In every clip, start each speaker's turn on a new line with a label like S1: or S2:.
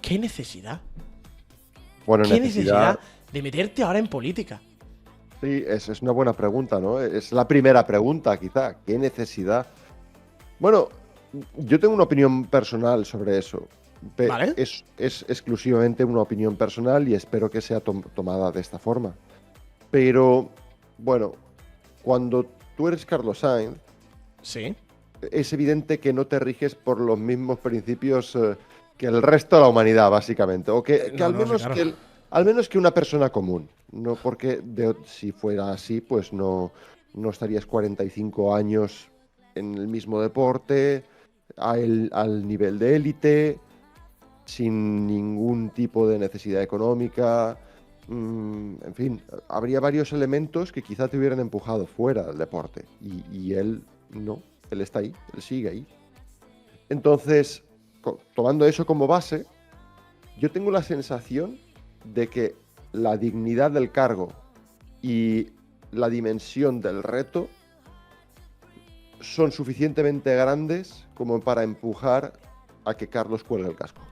S1: ¿Qué necesidad?
S2: Bueno,
S1: ¿Qué necesidad de meterte ahora en política?
S2: Sí, es una buena pregunta, ¿no? Es la primera pregunta, quizá. ¿Qué necesidad? Bueno, yo tengo una opinión personal sobre eso.
S1: ¿Vale?
S2: Es exclusivamente una opinión personal y espero que sea tomada de esta forma. Pero, bueno, cuando tú eres Carlos Sainz,
S1: Sí.
S2: es evidente que no te riges por los mismos principios que el resto de la humanidad, básicamente. O que
S1: No, no, sí, claro.
S2: al menos que una persona común. No, porque si fuera así, pues no estarías 45 años en el mismo deporte, al nivel de élite, sin ningún tipo de necesidad económica. En fin, habría varios elementos que quizá te hubieran empujado fuera del deporte. Y él no, él está ahí, él sigue ahí. Entonces, tomando eso como base, yo tengo la sensación de que la dignidad del cargo y la dimensión del reto son suficientemente grandes como para empujar a que Carlos cuelgue el casco.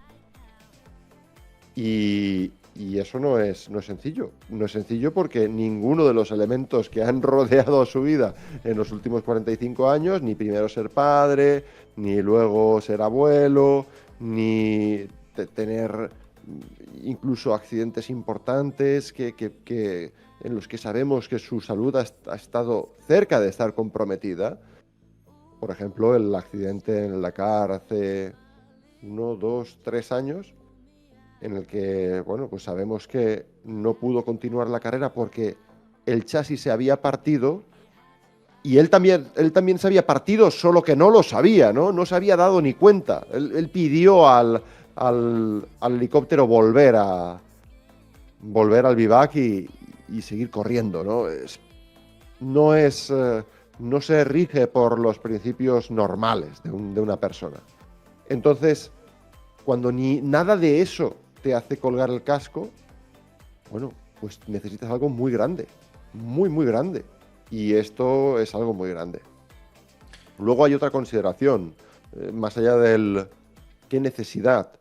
S2: Y eso no es sencillo. No es sencillo porque ninguno de los elementos que han rodeado su vida en los últimos 45 años, ni primero ser padre, ni luego ser abuelo, ni tener incluso accidentes importantes en los que sabemos que su salud ha estado cerca de estar comprometida. Por ejemplo, el accidente en el Dakar hace 1, 2, 3 años, en el que, bueno, pues sabemos que no pudo continuar la carrera porque el chasis se había partido y él también se había partido, solo que no lo sabía, ¿no? No se había dado ni cuenta. Él pidió al helicóptero volver al vivac y seguir corriendo, ¿no? No se rige por los principios normales de una persona. Entonces, cuando ni nada de eso te hace colgar el casco, bueno, pues necesitas algo muy grande, muy, muy grande. Y esto es algo muy grande. Luego hay otra consideración, más allá del qué necesidad.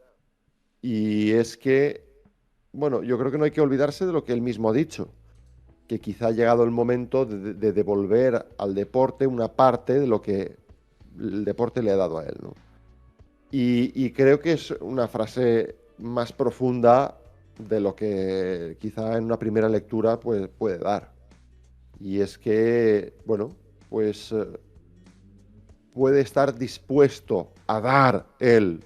S2: Y es que, bueno, yo creo que no hay que olvidarse de lo que él mismo ha dicho, que quizá ha llegado el momento de devolver al deporte una parte de lo que el deporte le ha dado a él, ¿no? Y creo que es una frase más profunda de lo que quizá en una primera lectura puede dar. Y es que, bueno, pues puede estar dispuesto a dar él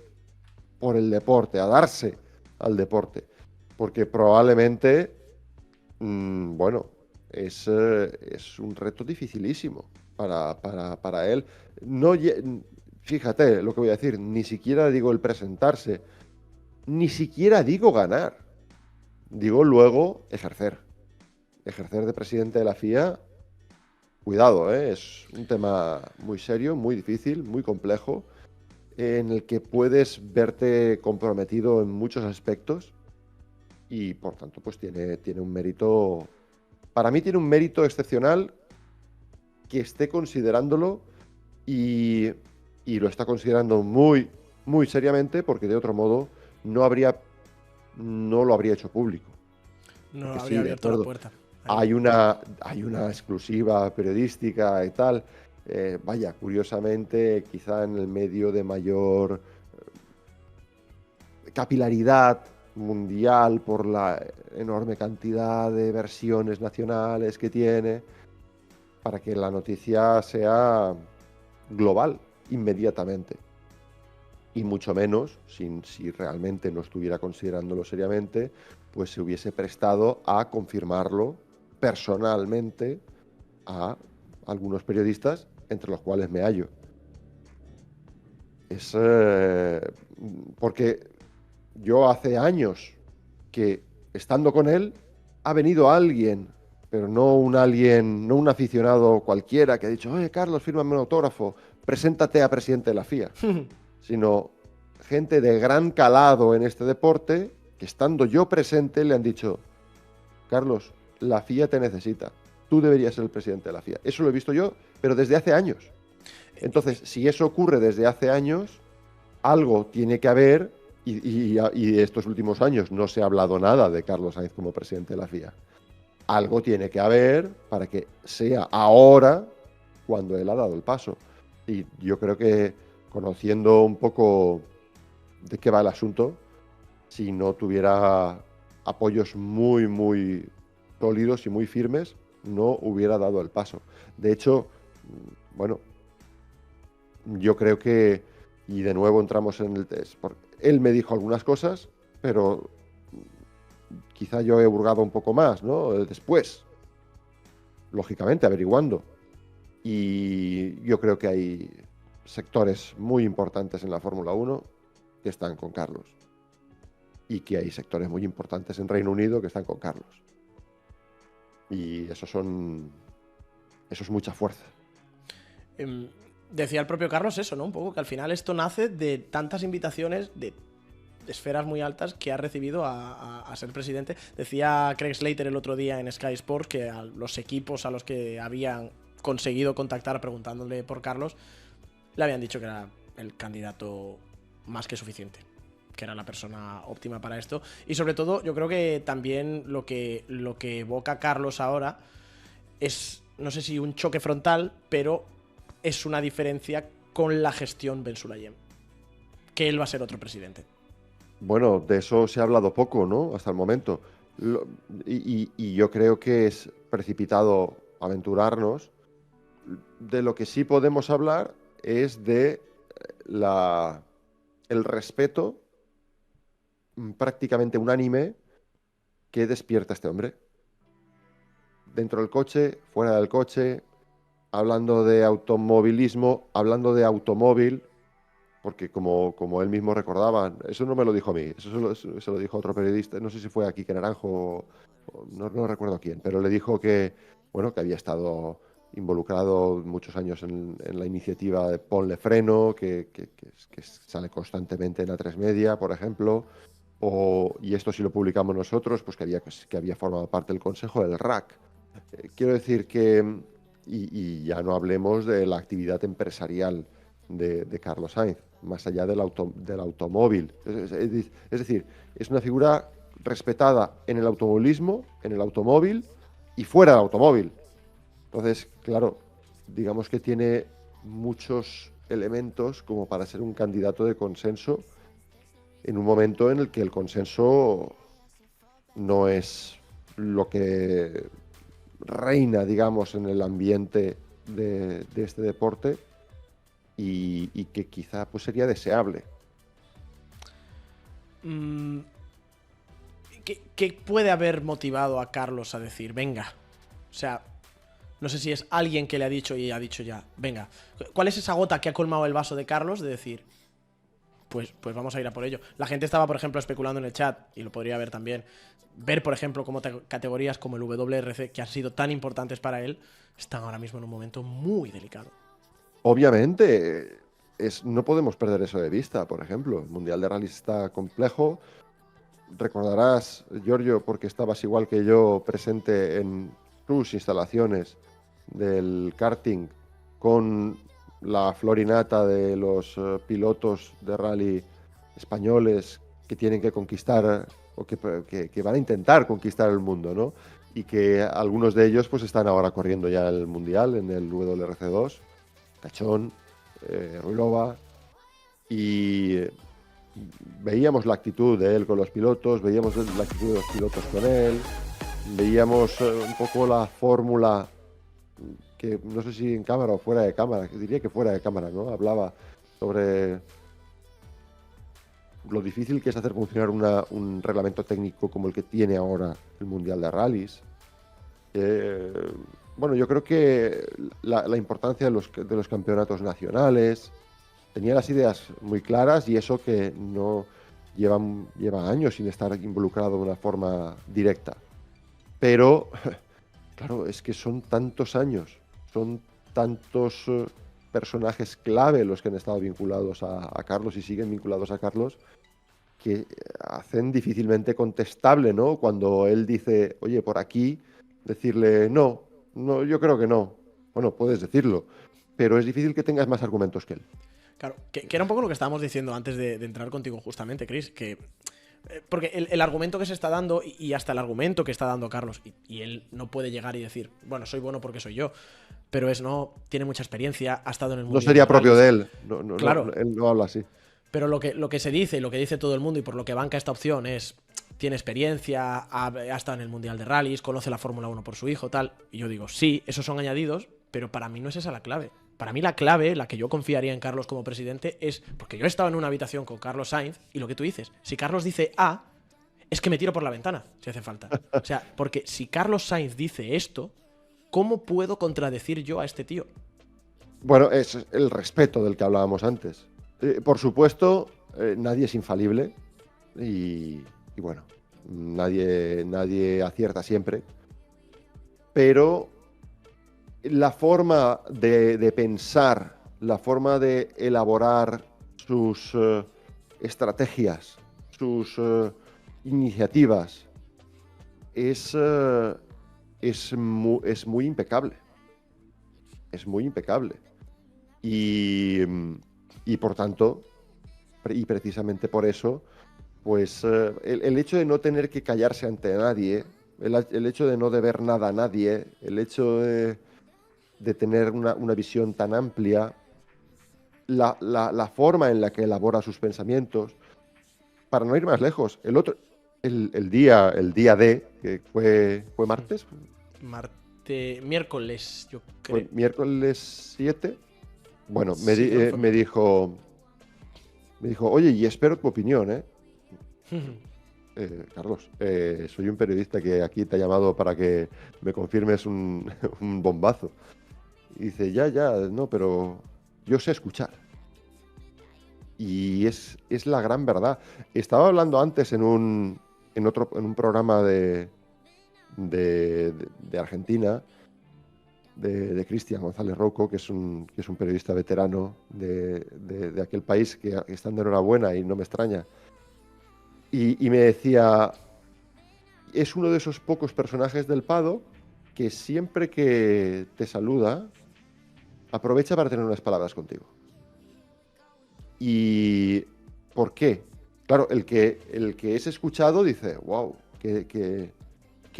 S2: por el deporte, a darse al deporte, porque probablemente, bueno, es un reto dificilísimo para él. No, fíjate lo que voy a decir, ni siquiera digo el presentarse, ni siquiera digo ganar, digo luego ejercer. Ejercer de presidente de la FIA, cuidado, es un tema muy serio, muy difícil, muy complejo, en el que puedes verte comprometido en muchos aspectos y por tanto pues tiene un mérito, para mí tiene un mérito excepcional que esté considerándolo y, y lo está considerando muy, muy seriamente, porque de otro modo no lo habría hecho público.
S1: No
S2: Porque
S1: habría
S2: sí, de
S1: abierto la
S2: acuerdo,
S1: puerta.
S2: hay una exclusiva periodística y tal. Vaya, curiosamente, quizá en el medio de mayor capilaridad mundial por la enorme cantidad de versiones nacionales que tiene, para que la noticia sea global inmediatamente. Y mucho menos, si realmente no estuviera considerándolo seriamente, pues se hubiese prestado a confirmarlo personalmente a algunos periodistas, entre los cuales me hallo. Es porque yo hace años que, estando con él, ha venido alguien, pero no un aficionado cualquiera que ha dicho: oye, Carlos, fírmame un autógrafo, preséntate a presidente de la FIA. Sino gente de gran calado en este deporte que, estando yo presente, le han dicho: Carlos, la FIA te necesita, tú deberías ser el presidente de la FIA. Eso lo he visto yo, pero desde hace años. Entonces, si eso ocurre desde hace años, algo tiene que haber y estos últimos años no se ha hablado nada de Carlos Sainz como presidente de la FIA. Algo tiene que haber para que sea ahora cuando él ha dado el paso. Y yo creo que, conociendo un poco de qué va el asunto, si no tuviera apoyos muy, muy sólidos y muy firmes, no hubiera dado el paso. De hecho, bueno, yo creo que, y de nuevo entramos en el test, porque él me dijo algunas cosas, pero quizá yo he hurgado un poco más, ¿no? Después, lógicamente, averiguando. Y yo creo que hay sectores muy importantes en la Fórmula 1 que están con Carlos. Y que hay sectores muy importantes en Reino Unido que están con Carlos. Y eso es mucha fuerza.
S1: Decía el propio Carlos eso, ¿no? Un poco que al final esto nace de tantas invitaciones de esferas muy altas que ha recibido a ser presidente. Decía Craig Slater el otro día en Sky Sports que a los equipos a los que habían conseguido contactar preguntándole por Carlos le habían dicho que era el candidato más que suficiente, que era la persona óptima para esto. Y sobre todo, yo creo que también lo que evoca Carlos ahora es, no sé si un choque frontal, pero es una diferencia con la gestión Ben Sulayem, que él va a ser otro presidente.
S2: Bueno, de eso se ha hablado poco, ¿no? Hasta el momento. Y yo creo que es precipitado aventurarnos. De lo que sí podemos hablar es de el respeto prácticamente unánime que despierta este hombre. Dentro del coche, fuera del coche, hablando de automovilismo, hablando de automóvil, porque como él mismo recordaba, eso no me lo dijo a mí, eso se lo dijo a otro periodista, no sé si fue a Quique Naranjo, no recuerdo quién, pero le dijo que, bueno, que había estado involucrado muchos años en la iniciativa de Ponle Freno, que sale constantemente en A3 Media, por ejemplo, y esto sí lo publicamos nosotros, pues que había formado parte del consejo del RAC. Quiero decir que, y ya no hablemos de la actividad empresarial de Carlos Sainz, más allá del automóvil. Es decir, es una figura respetada en el automovilismo, en el automóvil y fuera del automóvil. Entonces, claro, digamos que tiene muchos elementos como para ser un candidato de consenso en un momento en el que el consenso no es lo que reina, digamos, en el ambiente de este deporte y que quizá pues sería deseable.
S1: ¿Qué puede haber motivado a Carlos a decir, venga? O sea, no sé si es alguien que le ha dicho y ha dicho ya, venga. ¿Cuál es esa gota que ha colmado el vaso de Carlos de decir, pues vamos a ir a por ello? La gente estaba, por ejemplo, especulando en el chat, y lo podría ver también, ver, por ejemplo, cómo categorías como el WRC, que han sido tan importantes para él, están ahora mismo en un momento muy delicado.
S2: Obviamente, no podemos perder eso de vista. Por ejemplo, el Mundial de Rallys está complejo. Recordarás, Giorgio, porque estabas igual que yo presente en tus instalaciones del karting con la florinata de los pilotos de rally españoles que tienen que conquistar o que van a intentar conquistar el mundo, ¿no? Y que algunos de ellos pues están ahora corriendo ya el Mundial en el WRC2, Cachón, Ruilova, y veíamos la actitud de él con los pilotos, veíamos la actitud de los pilotos con él, veíamos un poco la fórmula que no sé si en cámara o fuera de cámara, que diría que fuera de cámara, ¿no? Hablaba sobre lo difícil que es hacer funcionar un reglamento técnico como el que tiene ahora el Mundial de Rallys. Bueno, yo creo que la importancia de los campeonatos nacionales, tenía las ideas muy claras y eso que no lleva años sin estar involucrado de una forma directa. Pero, claro, es que son tantos años, son tantos personajes clave los que han estado vinculados a Carlos y siguen vinculados a Carlos, que hacen difícilmente contestable, ¿no? Cuando él dice, oye, por aquí, decirle, no, yo creo que no. Bueno, puedes decirlo, pero es difícil que tengas más argumentos que él.
S1: Claro, que era un poco lo que estábamos diciendo antes de entrar contigo justamente, Chris, que porque el argumento que se está dando y hasta el argumento que está dando Carlos, y él no puede llegar y decir, bueno, soy bueno porque soy yo, pero no, tiene mucha experiencia, ha estado en el mundo.
S2: No sería propio de él,
S1: claro,
S2: él no habla así.
S1: Pero lo que se dice y lo que dice todo el mundo y por lo que banca esta opción es, tiene experiencia, ha estado en el Mundial de Rallys, conoce la Fórmula 1 por su hijo, tal. Y yo digo, sí, esos son añadidos, pero para mí no es esa la clave. Para mí la clave, la que yo confiaría en Carlos como presidente, es, porque yo he estado en una habitación con Carlos Sainz y lo que tú dices, si Carlos dice A, es que me tiro por la ventana, si hace falta. O sea, porque si Carlos Sainz dice esto, ¿cómo puedo contradecir yo a este tío?
S2: Bueno, es el respeto del que hablábamos antes. Por supuesto, nadie es infalible y bueno, nadie acierta siempre, pero la forma de pensar, la forma de elaborar sus estrategias, sus iniciativas, es muy impecable. Es muy impecable. Y por tanto, y precisamente por eso, pues el hecho de no tener que callarse ante nadie, el hecho de no deber nada a nadie, el hecho de tener una visión tan amplia, la forma en la que elabora sus pensamientos, para no ir más lejos, el día D, que fue martes.
S1: Miércoles, yo creo.
S2: Fue miércoles 7. Bueno,
S1: Sí,
S2: me dijo, oye, y espero tu opinión, ¿eh? Carlos, soy un periodista que aquí te ha llamado para que me confirmes un bombazo. Y dice, ya, no, pero yo sé escuchar. Y es la gran verdad. Estaba hablando antes en un programa de Argentina, de Cristian González Rouco, que es un periodista veterano de aquel país que está de enhorabuena y no me extraña. Y me decía, es uno de esos pocos personajes del paddock que siempre que te saluda, aprovecha para tener unas palabras contigo. ¿Y por qué? Claro, el que es escuchado dice, wow, qué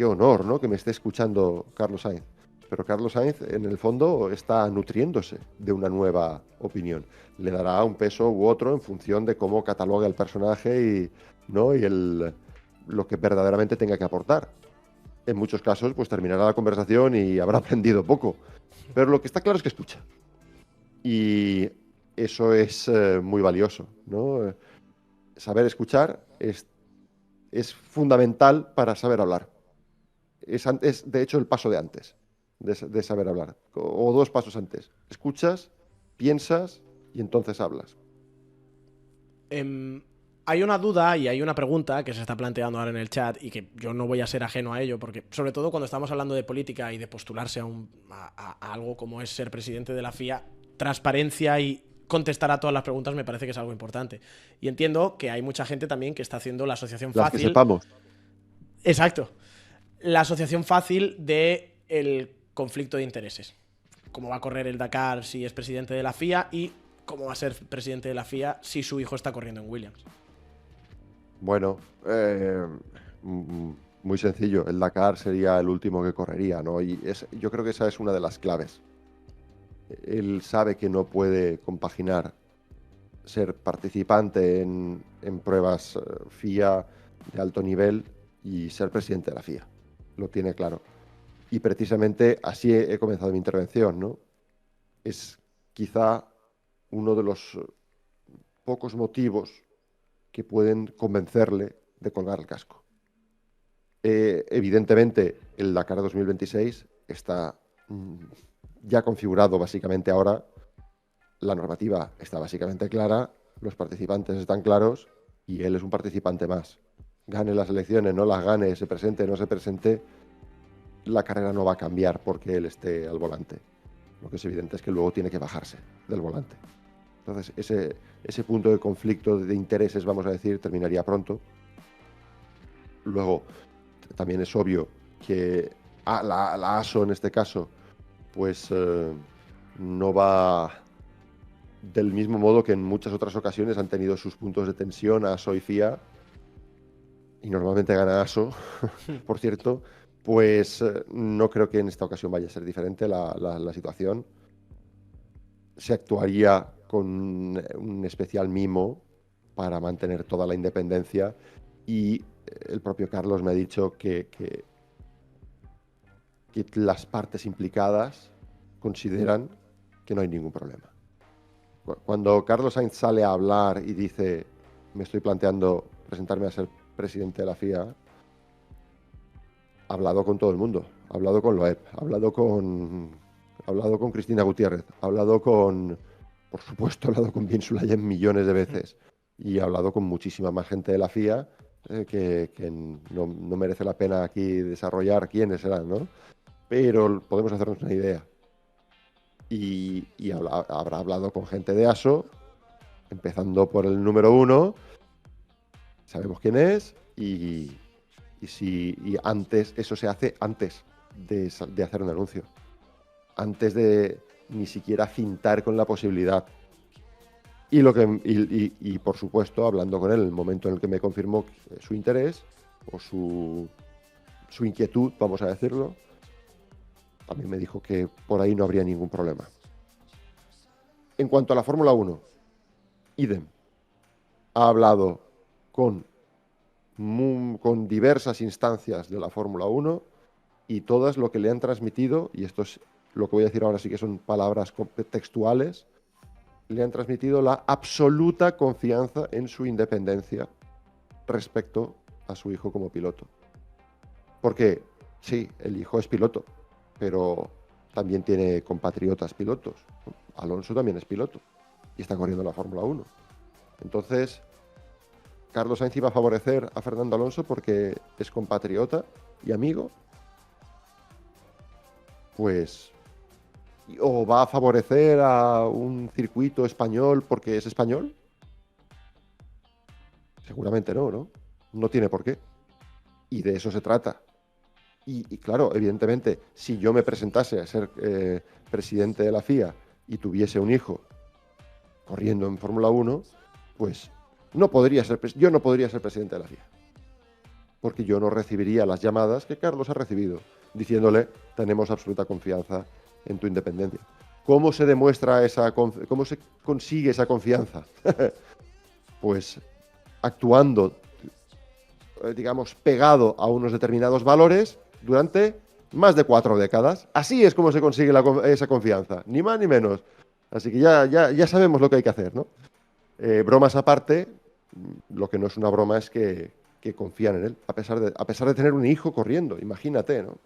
S2: honor, ¿no? Que me esté escuchando Carlos Sainz. Pero Carlos Sainz, en el fondo, está nutriéndose de una nueva opinión. Le dará un peso u otro en función de cómo cataloga el personaje y lo que verdaderamente tenga que aportar. En muchos casos, pues terminará la conversación y habrá aprendido poco. Pero lo que está claro es que escucha. Y eso es muy valioso, ¿no? Saber escuchar es fundamental para saber hablar. Es, de hecho, el paso de antes de saber hablar. O dos pasos antes. Escuchas, piensas y entonces hablas.
S1: Hay una duda y hay una pregunta que se está planteando ahora en el chat y que yo no voy a ser ajeno a ello, porque sobre todo cuando estamos hablando de política y de postularse a algo como es ser presidente de la FIA, transparencia y contestar a todas las preguntas me parece que es algo importante. Y entiendo que hay mucha gente también que está haciendo la asociación
S2: Las
S1: fácil.
S2: que sepamos.
S1: Exacto. La asociación fácil del conflicto de intereses. Cómo va a correr el Dakar si es presidente de la FIA y cómo va a ser presidente de la FIA si su hijo está corriendo en Williams.
S2: Bueno, muy sencillo. El Dakar sería el último que correría, ¿no? Y yo creo que esa es una de las claves. Él sabe que no puede compaginar ser participante en pruebas FIA de alto nivel y ser presidente de la FIA. Lo tiene claro. Y precisamente así he comenzado mi intervención, ¿no? Es quizá uno de los pocos motivos que pueden convencerle de colgar el casco. Evidentemente, el Dakar 2026 está ya configurado básicamente ahora. La normativa está básicamente clara, los participantes están claros y él es un participante más. Gane las elecciones, no las gane, se presente, no se presente, la carrera no va a cambiar porque él esté al volante. Lo que es evidente es que luego tiene que bajarse del volante. Entonces, ese punto de conflicto de intereses, vamos a decir, terminaría pronto. Luego, también es obvio que la ASO, en este caso, pues no va del mismo modo que en muchas otras ocasiones han tenido sus puntos de tensión ASO y FIA, y normalmente gana ASO, por cierto, pues no creo que en esta ocasión vaya a ser diferente la situación. Se actuaría con un especial mimo para mantener toda la independencia, y el propio Carlos me ha dicho que las partes implicadas consideran que no hay ningún problema. Cuando Carlos Sainz sale a hablar y dice, me estoy planteando presentarme a ser presidente de la FIA, ha hablado con todo el mundo, ha hablado con Loeb, ha hablado con Cristina Gutiérrez, ha hablado por supuesto, ha hablado con Bin Sulayem millones de veces, y ha hablado con muchísima más gente de la FIA que no merece la pena aquí desarrollar quiénes serán, ¿no? Pero podemos hacernos una idea. Y habrá hablado con gente de ASO, empezando por el número 1, sabemos quién es, y antes, eso se hace antes de hacer un anuncio, antes de ni siquiera fintar con la posibilidad. Y por supuesto, hablando con él en el momento en el que me confirmó su interés o su inquietud, vamos a decirlo, también me dijo que por ahí no habría ningún problema. En cuanto a la Fórmula 1, idem. Ha hablado con diversas instancias de la Fórmula 1, y todas lo que le han transmitido, y esto es lo que voy a decir ahora, sí que son palabras textuales, le han transmitido la absoluta confianza en su independencia respecto a su hijo como piloto. Porque sí, el hijo es piloto, pero también tiene compatriotas pilotos. Alonso también es piloto y está corriendo la Fórmula 1. Entonces, Carlos Sainz iba a favorecer a Fernando Alonso porque es compatriota y amigo. Pues, o va a favorecer a un circuito español porque es español. Seguramente no No tiene por qué. Y de eso se trata. Y claro, evidentemente, si yo me presentase a ser presidente de la FIA y tuviese un hijo corriendo en Fórmula 1, pues yo no podría ser presidente de la FIA. Porque yo no recibiría las llamadas que Carlos ha recibido, diciéndole, tenemos absoluta confianza en tu independencia. ¿Cómo se demuestra cómo se consigue esa confianza? Pues actuando, digamos, pegado a unos determinados valores durante más de 4 décadas. Así es como se consigue esa confianza, ni más ni menos. Así que ya sabemos lo que hay que hacer, ¿no? Bromas aparte, lo que no es una broma es que confían en él, a pesar de tener un hijo corriendo, imagínate, ¿no?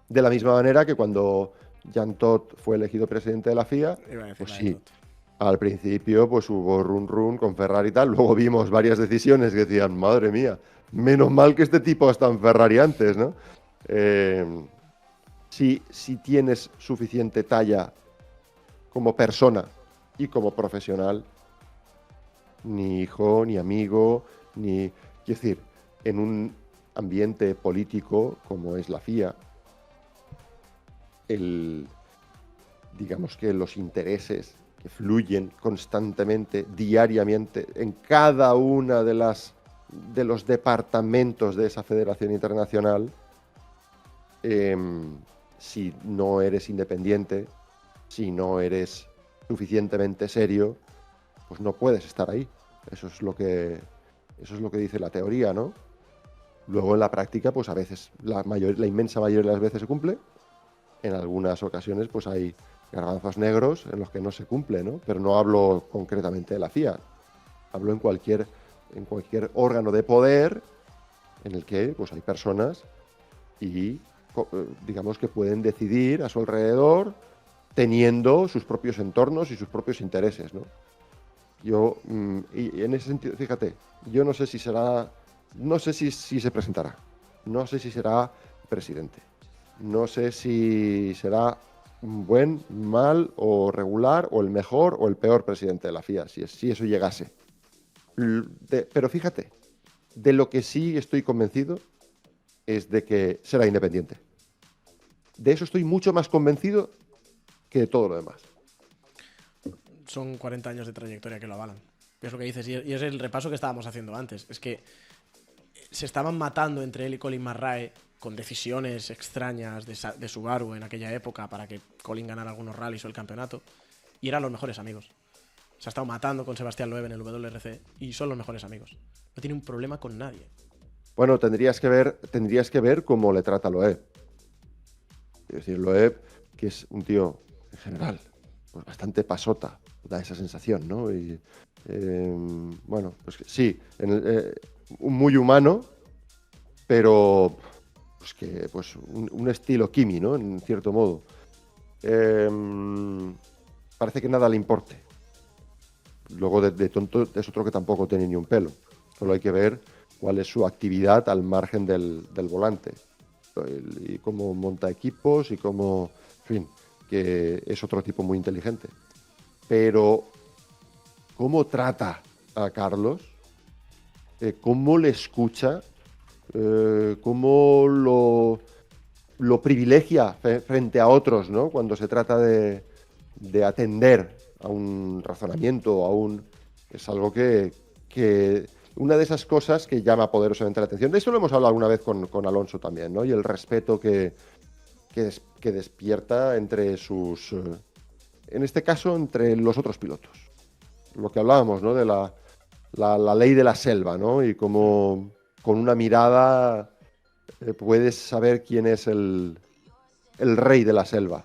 S2: De la misma manera que cuando Jean Todt fue elegido presidente de la FIA, pues sí, al principio pues hubo run con Ferrari y tal, luego vimos varias decisiones que decían, madre mía, menos mal que este tipo está en Ferrari antes, ¿no? Si tienes suficiente talla como persona y como profesional, ni hijo, ni amigo, quiero decir, en un ambiente político como es la FIA, digamos que los intereses que fluyen constantemente, diariamente, en cada una de los departamentos de esa federación internacional, si no eres independiente, si no eres suficientemente serio, pues no puedes estar ahí. Eso es lo que dice la teoría, ¿no? Luego en la práctica, pues a veces, la inmensa mayoría de las veces se cumple. En algunas ocasiones, pues hay garbanzos negros en los que no se cumple, ¿no? Pero no hablo concretamente de la FIA. Hablo en cualquier órgano de poder en el que pues hay personas y digamos que pueden decidir a su alrededor teniendo sus propios entornos y sus propios intereses, ¿no? Y en ese sentido, fíjate, yo no sé si se presentará, no sé si será presidente, no sé si será un buen, mal o regular o el mejor o el peor presidente de la FIA, si eso llegase. Pero fíjate, de lo que sí estoy convencido es de que será independiente. De eso estoy mucho más convencido que de todo lo demás.
S1: son 40 años de trayectoria que lo avalan. Es lo que dices, y es el repaso que estábamos haciendo antes. Es que se estaban matando entre él y Colin McRae con decisiones extrañas de Subaru en aquella época para que Colin ganara algunos rallies o el campeonato, y eran los mejores amigos. Se ha estado matando con Sebastián Loeb en el WRC y son los mejores amigos. No tiene un problema con nadie.
S2: Bueno, tendrías que ver cómo le trata Loeb. Es decir, Loeb, que es un tío, en general, pues bastante pasota, da esa sensación, ¿no? Y, bueno, pues sí, muy humano, pero pues un estilo Kimi, ¿no? En cierto modo. Parece que nada le importe. Luego de tonto es otro que tampoco tiene ni un pelo. Solo hay que ver cuál es su actividad al margen del volante. Y cómo monta equipos y cómo, en fin, que es otro tipo muy inteligente. Pero cómo trata a Carlos, cómo le escucha, cómo lo privilegia frente a otros, ¿no? Cuando se trata de atender a un razonamiento, es algo que una de esas cosas que llama poderosamente la atención. De eso lo hemos hablado alguna vez con Alonso también, ¿no? Y el respeto que despierta entre sus... en este caso, entre los otros pilotos. Lo que hablábamos, ¿no? De la ley de la selva, ¿no? Y cómo con una mirada puedes saber quién es el rey de la selva.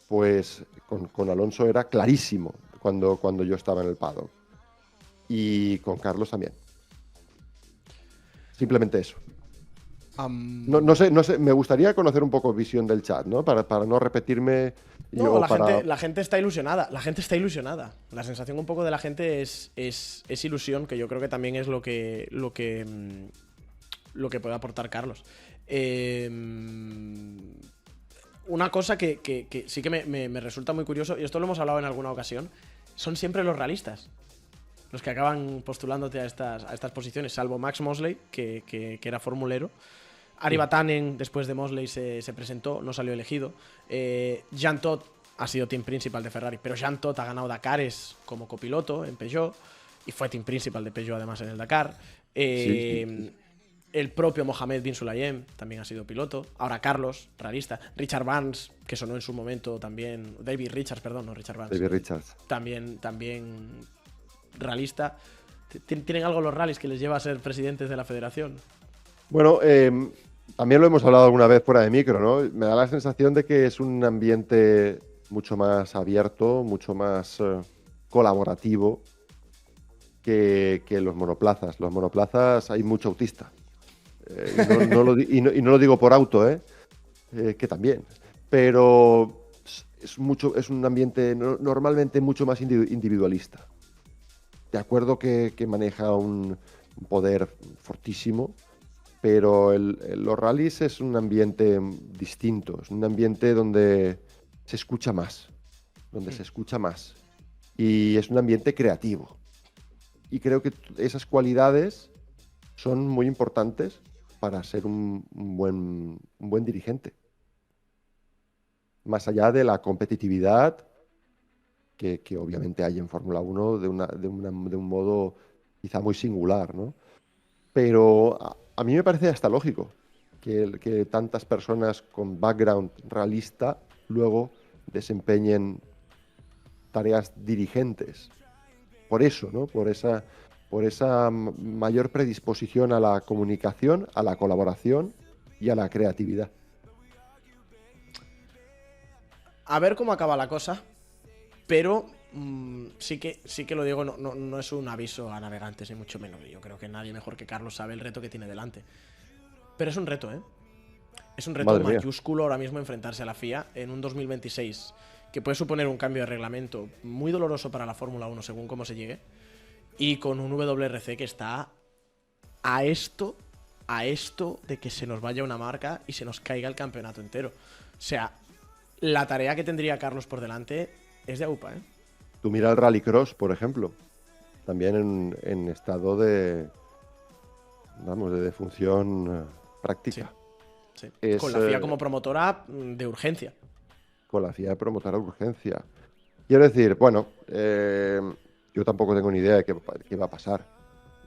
S2: Pues con Alonso era clarísimo cuando yo estaba en el paddock. Y con Carlos también. Simplemente eso. No sé, me gustaría conocer un poco visión del chat, ¿no? Para no repetirme.
S1: No, la gente está ilusionada. La gente está ilusionada. La sensación un poco de la gente es ilusión, que yo creo que también es lo que puede aportar Carlos. Una cosa que sí que me resulta muy curioso, y esto lo hemos hablado en alguna ocasión, son siempre los realistas los que acaban postulándote a estas posiciones, salvo Max Mosley, que era formulero. Ari Vatanen, después de Mosley, se presentó, no salió elegido. Jean Todt ha sido team principal de Ferrari, pero Jean Todt ha ganado Dakares como copiloto en Peugeot y fue team principal de Peugeot además en el Dakar. Sí. El propio Mohamed Bin Sulayem también ha sido piloto. Ahora Carlos, realista. Richard Barnes, que sonó en su momento también. David Richards, perdón, no Richard Barnes.
S2: David Richards.
S1: También realista. ¿Tienen algo los rallies que les lleva a ser presidentes de la federación?
S2: Bueno, también lo hemos hablado alguna vez fuera de micro, ¿no? Me da la sensación de que es un ambiente mucho más abierto, mucho más colaborativo que los monoplazas. Los monoplazas hay mucho autista. Y no lo digo por auto, que también. Pero es un ambiente normalmente mucho más individualista. De acuerdo que maneja un poder fortísimo, pero los rallies es un ambiente distinto, es un ambiente donde se escucha más, y es un ambiente creativo. Y creo que esas cualidades son muy importantes para ser un buen dirigente. Más allá de la competitividad que obviamente hay en Fórmula 1 de un modo quizá muy singular, ¿no? Pero a mí me parece hasta lógico que tantas personas con background realista luego desempeñen tareas dirigentes. Por eso, ¿no? Por esa mayor predisposición a la comunicación, a la colaboración y a la creatividad.
S1: A ver cómo acaba la cosa, pero sí que lo digo, no es un aviso a navegantes, ni mucho menos. Yo creo que nadie mejor que Carlos sabe el reto que tiene delante. Pero es un reto, ¿eh? Es un reto mayúsculo ahora mismo enfrentarse a la FIA en un 2026, que puede suponer un cambio de reglamento muy doloroso para la Fórmula 1 según cómo se llegue, y con un WRC que está a esto de que se nos vaya una marca y se nos caiga el campeonato entero. O sea, la tarea que tendría Carlos por delante es de AUPA, ¿eh?
S2: Tú mira el Rallycross, por ejemplo, también en estado de defunción práctica.
S1: Sí. Con la FIA como promotora de urgencia.
S2: Con la FIA de promotora de urgencia. Quiero decir, bueno, yo tampoco tengo ni idea de qué va a pasar.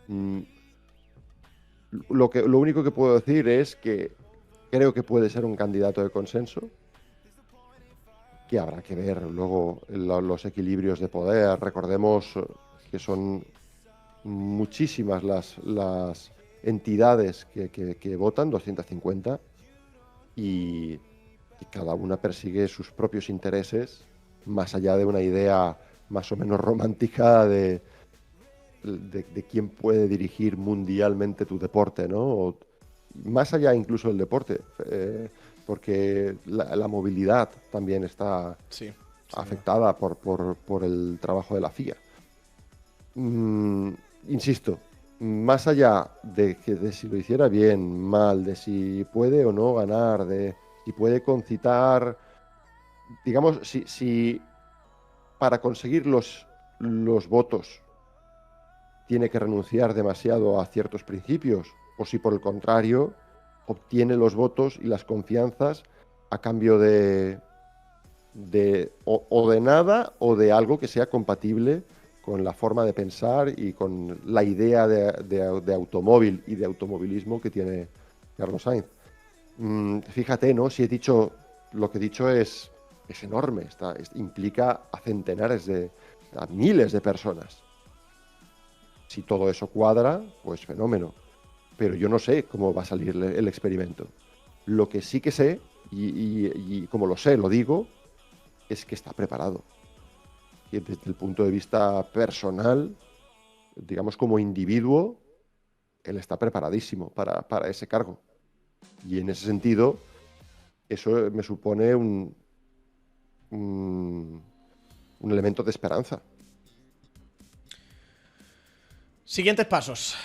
S2: Mm, lo único que puedo decir es que creo que puede ser un candidato de consenso, que habrá que ver luego los equilibrios de poder. Recordemos que son muchísimas las entidades que votan, 250, y cada una persigue sus propios intereses, más allá de una idea más o menos romántica de quién puede dirigir mundialmente tu deporte, ¿no? O más allá incluso del deporte, porque la movilidad también está
S1: Sí, sin duda.
S2: afectada por el trabajo de la FIA. Mm, insisto, más allá de si lo hiciera bien, mal, de si puede o no ganar, de si puede concitar, digamos, si para conseguir los votos tiene que renunciar demasiado a ciertos principios, o si por el contrario obtiene los votos y las confianzas a cambio o de nada o de algo que sea compatible con la forma de pensar y con la idea de automóvil y de automovilismo que tiene Carlos Sainz. Fíjate, ¿no? Si he dicho, lo que he dicho es enorme, implica a centenares a miles de personas. Si todo eso cuadra, pues fenómeno. Pero yo no sé cómo va a salir el experimento. Lo que sí que sé, y como lo sé, lo digo, es que está preparado. Y desde el punto de vista personal, digamos como individuo, él está preparadísimo para ese cargo. Y en ese sentido, eso me supone un, un elemento de esperanza.
S1: Siguientes pasos.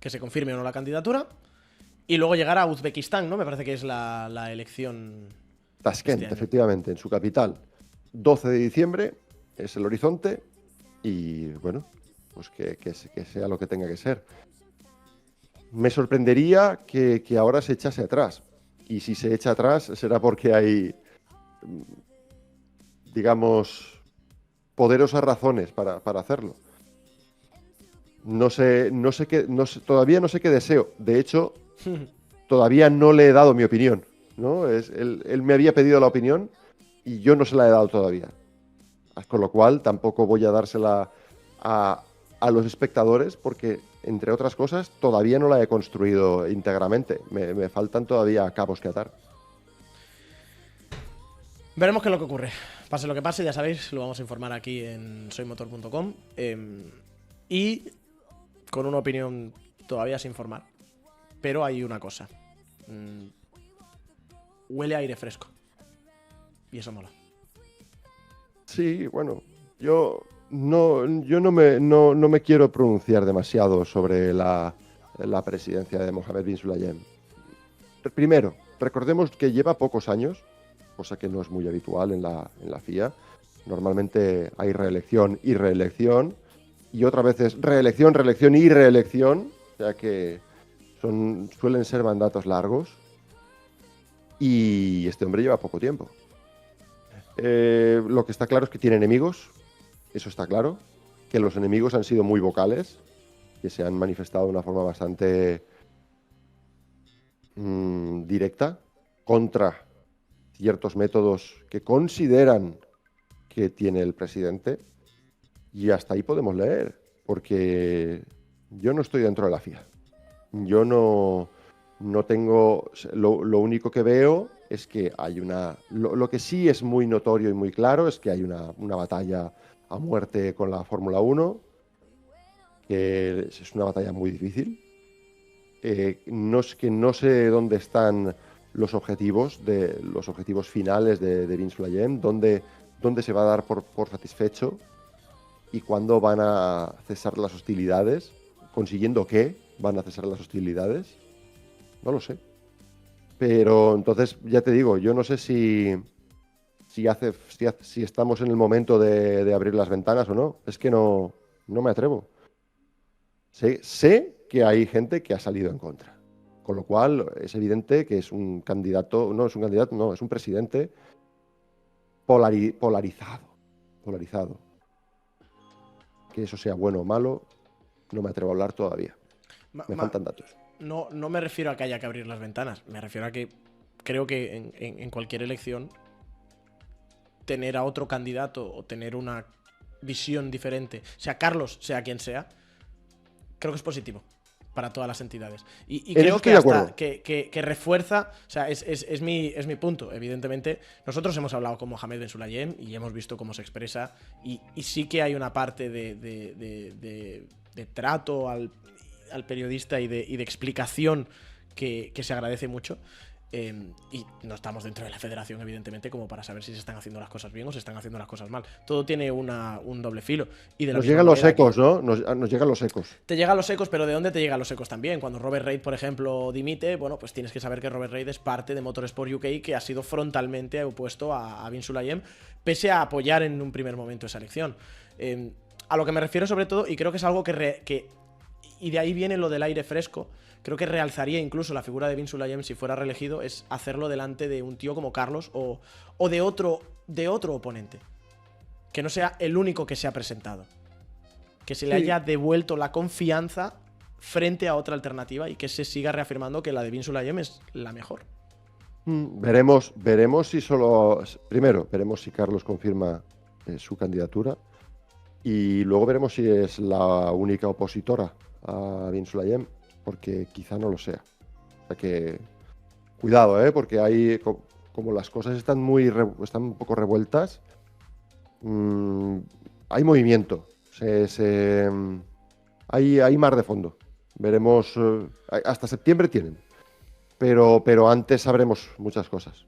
S1: Que se confirme o no la candidatura. Y luego llegar a Uzbekistán, ¿no? Me parece que es la elección este
S2: Tashkent,
S1: año.
S2: efectivamente, en su capital. 12 de diciembre es el horizonte y, bueno, pues que sea lo que tenga que ser. Me sorprendería que ahora se echase atrás. Y si se echa atrás será porque hay, digamos, poderosas razones para hacerlo. Todavía no sé qué deseo. De hecho, todavía no le he dado mi opinión, ¿no? Él me había pedido la opinión y yo no se la he dado todavía. Con lo cual, tampoco voy a dársela a los espectadores porque, entre otras cosas, todavía no la he construido íntegramente. Me faltan todavía cabos que atar.
S1: Veremos qué es lo que ocurre. Pase lo que pase, ya sabéis, lo vamos a informar aquí en soymotor.com. Y con una opinión todavía sin formar. Pero hay una cosa. Huele a aire fresco. Y eso mola.
S2: Sí, bueno, yo no me quiero pronunciar demasiado sobre la presidencia de Mohammed bin Sulayem. Primero, recordemos que lleva pocos años, cosa que no es muy habitual en la FIA. Normalmente hay reelección y reelección, y otras veces reelección, reelección y reelección, o sea que suelen ser mandatos largos, y este hombre lleva poco tiempo. Lo que está claro es que tiene enemigos, eso está claro, que los enemigos han sido muy vocales, que se han manifestado de una forma bastante directa contra ciertos métodos que consideran que tiene el presidente, y hasta ahí podemos leer, porque yo no estoy dentro de la FIA. Yo no tengo, lo único que veo es que hay lo que sí es muy notorio y muy claro es que hay una batalla a muerte con la Fórmula 1, que es una batalla muy difícil. No sé dónde están los objetivos finales de Vince Sulayem, dónde se va a dar por satisfecho y cuándo van a cesar las hostilidades, consiguiendo qué van a cesar las hostilidades. No lo sé. Pero entonces, ya te digo, yo no sé si estamos en el momento de abrir las ventanas o no. Es que no me atrevo. Sé que hay gente que ha salido en contra. Con lo cual, es evidente que es un candidato, no es un candidato, no, es un presidente polarizado. Que eso sea bueno o malo, no me atrevo a hablar todavía. Me faltan datos.
S1: No me refiero a que haya que abrir las ventanas. Me refiero a que creo que en cualquier elección tener a otro candidato o tener una visión diferente, sea Carlos, sea quien sea, creo que es positivo para todas las entidades. Y creo que hasta que refuerza, o sea, es mi punto. Evidentemente, nosotros hemos hablado con Mohamed Ben Sulayem y hemos visto cómo se expresa, y sí que hay una parte de trato al periodista y de explicación que se agradece mucho. Y no estamos dentro de la federación, evidentemente, como para saber si se están haciendo las cosas bien o se están haciendo las cosas mal. Todo tiene un doble filo. Y de la
S2: nos llegan los ecos, ¿no? Nos llegan los ecos.
S1: Te llegan los ecos, pero ¿de dónde te llegan los ecos también? Cuando Robert Reid, por ejemplo, dimite, bueno, pues tienes que saber que Robert Reid es parte de Motorsport UK, que ha sido frontalmente opuesto a Bin Sulayem, pese a apoyar en un primer momento esa elección. A lo que me refiero sobre todo, y creo que es algo y de ahí viene lo del aire fresco, creo que realzaría incluso la figura de Bin Sulayem si fuera reelegido, es hacerlo delante de un tío como Carlos o de otro oponente. Que no sea el único que se ha presentado. Que se le haya devuelto la confianza frente a otra alternativa y que se siga reafirmando que la de Bin Sulayem es la mejor.
S2: Veremos si primero, veremos si Carlos confirma su candidatura y luego veremos si es la única opositora a Bin Sulayem, porque quizá no lo sea. O sea que cuidado, porque hay, como las cosas están un poco revueltas, hay movimiento, hay mar de fondo. Veremos, hasta septiembre tienen, pero antes sabremos muchas cosas.